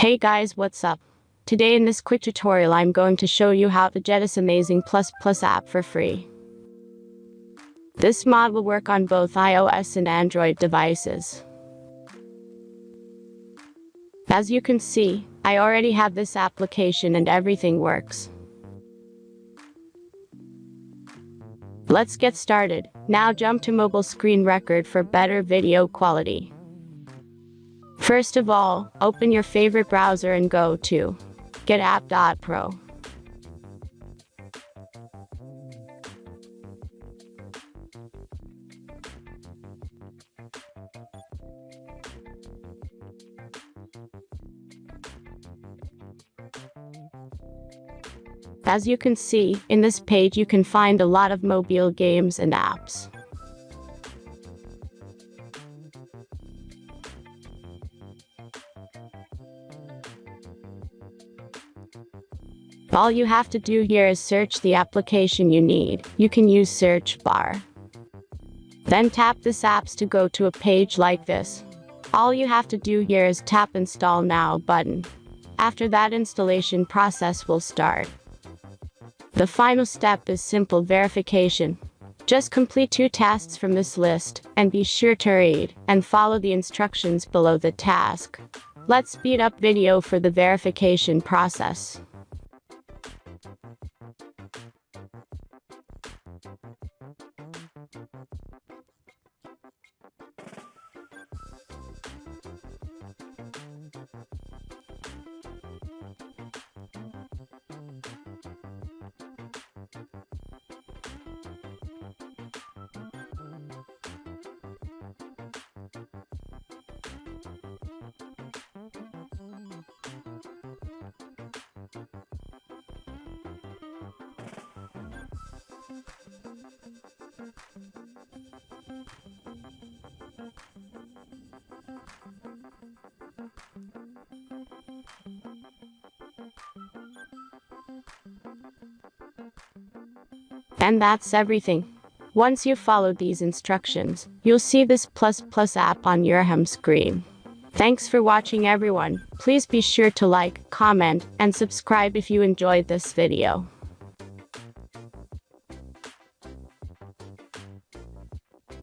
Hey guys, what's up? Today in this quick tutorial I'm going to show you how to get this amazing Plus Plus app for free. This mod will work on both iOS and Android devices. As you can see, I already have this application and everything works. Let's get started. Now jump to mobile screen record for better video quality. First of all, open your favorite browser and go to getapp.pro. As you can see, in this page you can find a lot of mobile games and apps. All you have to do here is search the application you need. You can use search bar. Then tap this apps to go to a page like this. All you have to do here is tap install now button. After that, installation process will start. The final step is simple verification. Just complete 2 tasks from this list, and be sure to read and follow the instructions below the task. Let's speed up video for the verification process. And that's everything. Once you follow these instructions, you'll see this Plus Plus app on your home screen. Thanks for watching everyone. Please be sure to like, comment, and subscribe if you enjoyed this video.